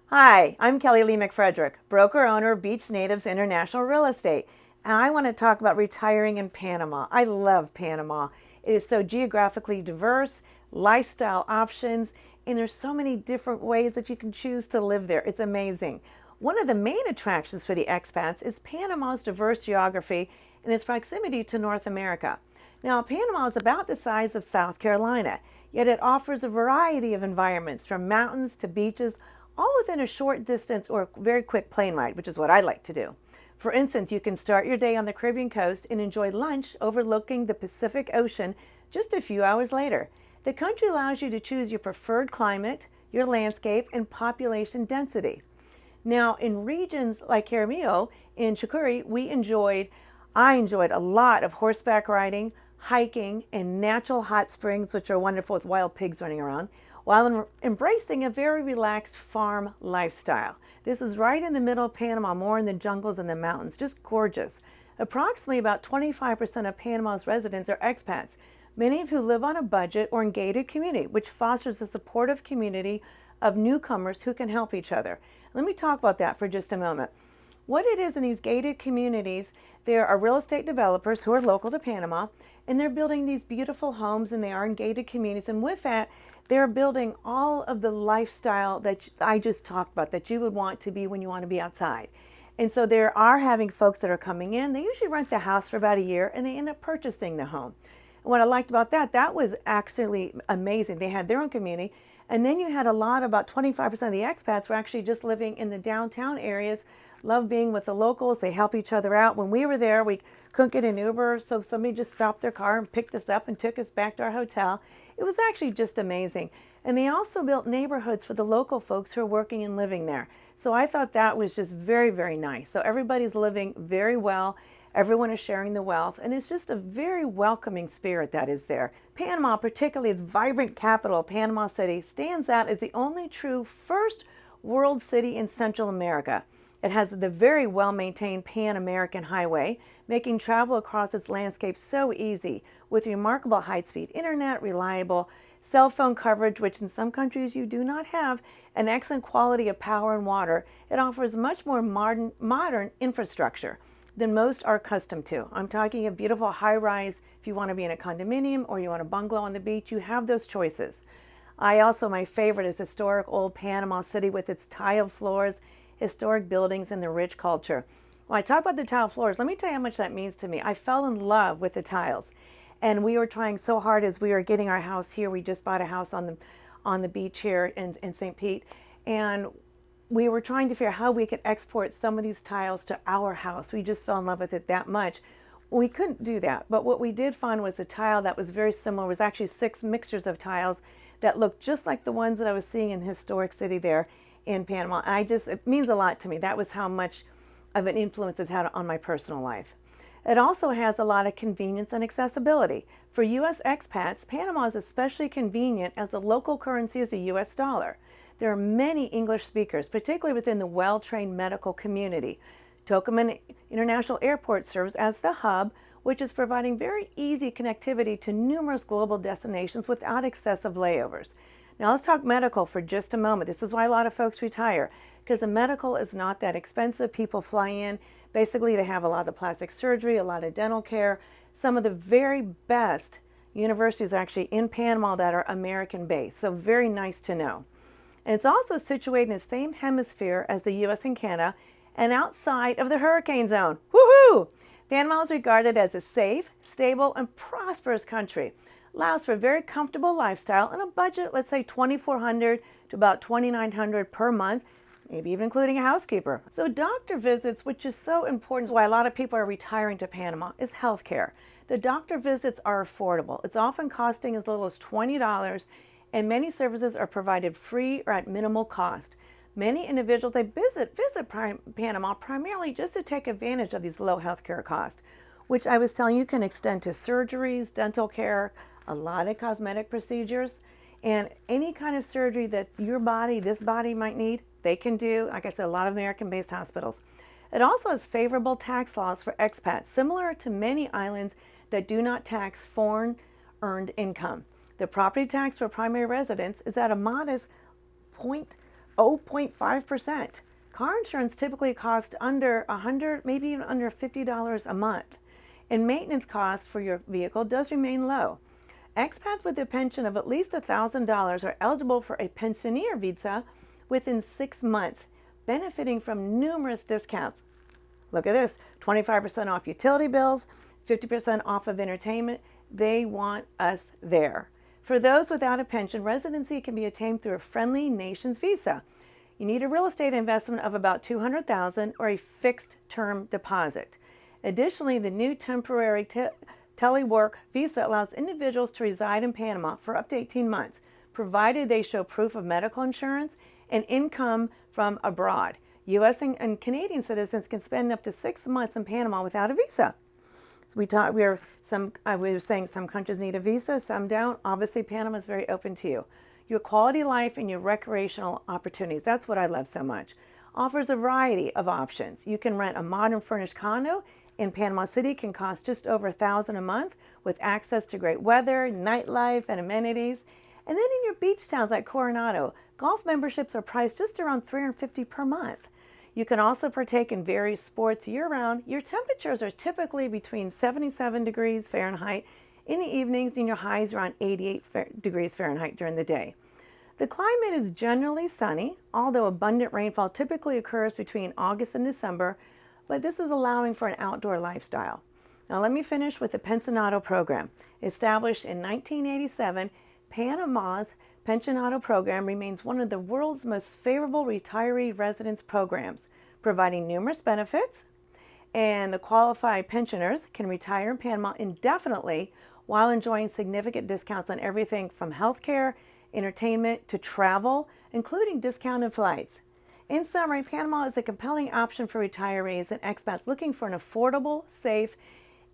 Hi, I'm KellyLee McFrederick, broker owner of Beach Natives International Real Estate, and I want to talk about retiring in Panama. I love Panama. It is so geographically diverse, lifestyle options, and there's so many different ways that you can choose to live there. It's amazing. One of the main attractions for the expats is Panama's diverse geography and its proximity to North America. Now, Panama is about the size of South Carolina, yet it offers a variety of environments from mountains to beaches, all within a short distance or a very quick plane ride, which is what I like to do. For instance, you can start your day on the Caribbean coast and enjoy lunch overlooking the Pacific Ocean just a few hours later. The country allows you to choose your preferred climate, your landscape, and population density. Now, in regions like Jaramillo in Chucuri, I enjoyed a lot of horseback riding, hiking, and natural hot springs, which are wonderful with wild pigs running around, while embracing a very relaxed farm lifestyle. This is right in the middle of Panama, more in the jungles and the mountains, just gorgeous. Approximately about 25% of Panama's residents are expats, many of who live on a budget or in gated community, which fosters a supportive community of newcomers who can help each other. Let me talk about that for just a moment. What it is in these gated communities, there are real estate developers who are local to Panama, and they're building these beautiful homes, and they are in gated communities. And with that, they're building all of the lifestyle that I just talked about, that you would want to be when you want to be outside. And so there are having folks that are coming in. They usually rent the house for about a year, and they end up purchasing the home. And what I liked about that, that was actually amazing. They had their own community. And then you had a lot, about 25% of the expats were actually just living in the downtown areas, love being with the locals. They help each other out. When we were there, we couldn't get an Uber, so somebody just stopped their car and picked us up and took us back to our hotel. It was actually just amazing. And they also built neighborhoods for the local folks who are working and living there. So I thought that was just very, very nice. So everybody's living very well. Everyone is sharing the wealth, and it's just a very welcoming spirit that is there. Panama, particularly its vibrant capital, Panama City, stands out as the only true first world city in Central America. It has the very well-maintained Pan-American Highway, making travel across its landscape so easy, with remarkable high-speed internet, reliable cell phone coverage, which in some countries you do not have, an excellent quality of power and water. It offers much more modern infrastructure than most are accustomed to. I'm talking a beautiful high-rise. If you want to be in a condominium or you want a bungalow on the beach, you have those choices. My favorite is historic old Panama City with its tile floors, historic buildings, and the rich culture. When I talk about the tile floors, let me tell you how much that means to me. I fell in love with the tiles. And we were trying so hard as we were getting our house here. We just bought a house on the beach here in St. Pete. And we were trying to figure out how we could export some of these tiles to our house. We just fell in love with it that much. We couldn't do that, but what we did find was a tile that was very similar. It was actually 6 mixtures of tiles that looked just like the ones that I was seeing in the historic city there in Panama. It means a lot to me. That was how much of an influence it's had on my personal life. It also has a lot of convenience and accessibility. For U.S. expats, Panama is especially convenient as the local currency is the U.S. dollar. There are many English speakers, particularly within the well-trained medical community. Tocumen International Airport serves as the hub, which is providing very easy connectivity to numerous global destinations without excessive layovers. Now let's talk medical for just a moment. This is why a lot of folks retire, because the medical is not that expensive. People fly in basically to have a lot of plastic surgery, a lot of dental care. Some of the very best universities are actually in Panama that are American-based, so very nice to know. And it's also situated in the same hemisphere as the U.S. and Canada and outside of the hurricane zone. Woohoo! Panama is regarded as a safe, stable, and prosperous country. Allows for a very comfortable lifestyle and a budget, let's say $2,400 to about $2,900 per month, maybe even including a housekeeper. So doctor visits, which is so important, is why a lot of people are retiring to Panama, is healthcare. The doctor visits are affordable. It's often costing as little as $20, and many services are provided free or at minimal cost. Many individuals, they visit Panama primarily just to take advantage of these low healthcare costs, which I was telling you can extend to surgeries, dental care, a lot of cosmetic procedures, and any kind of surgery that this body might need, they can do. Like I said, a lot of American-based hospitals. It also has favorable tax laws for expats, similar to many islands that do not tax foreign earned income. The property tax for primary residents is at a modest 0.5%. Car insurance typically costs under $100, maybe even under $50 a month. And maintenance costs for your vehicle does remain low. Expats with a pension of at least $1,000 are eligible for a pensioner visa within 6 months, benefiting from numerous discounts. Look at this, 25% off utility bills, 50% off of entertainment. They want us there. For those without a pension, residency can be attained through a friendly nation's visa. You need a real estate investment of about $200,000 or a fixed term deposit. Additionally, the new temporary telework visa allows individuals to reside in Panama for up to 18 months, provided they show proof of medical insurance and income from abroad. U.S. and Canadian citizens can spend up to 6 months in Panama without a visa. We were saying some countries need a visa, some don't. Obviously, Panama is very open to you. Your quality of life and your recreational opportunities. That's what I love so much. Offers a variety of options. You can rent a modern furnished condo in Panama City, can cost just over $1,000 a month with access to great weather, nightlife, and amenities. And then in your beach towns like Coronado, golf memberships are priced just around $350 per month. You can also partake in various sports year-round. Your temperatures are typically between 77 degrees Fahrenheit in the evenings, and your highs around 88 degrees Fahrenheit during the day. The climate is generally sunny, although abundant rainfall typically occurs between August and December, but this is allowing for an outdoor lifestyle. Now let me finish with the Pensionado program. Established in 1987, Panama's Pensionado program remains one of the world's most favorable retiree residence programs, providing numerous benefits, and the qualified pensioners can retire in Panama indefinitely while enjoying significant discounts on everything from healthcare, entertainment, to travel, including discounted flights. In summary, Panama is a compelling option for retirees and expats looking for an affordable, safe,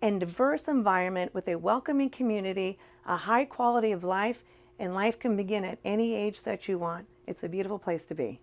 and diverse environment with a welcoming community, a high quality of life, and life can begin at any age that you want. It's a beautiful place to be.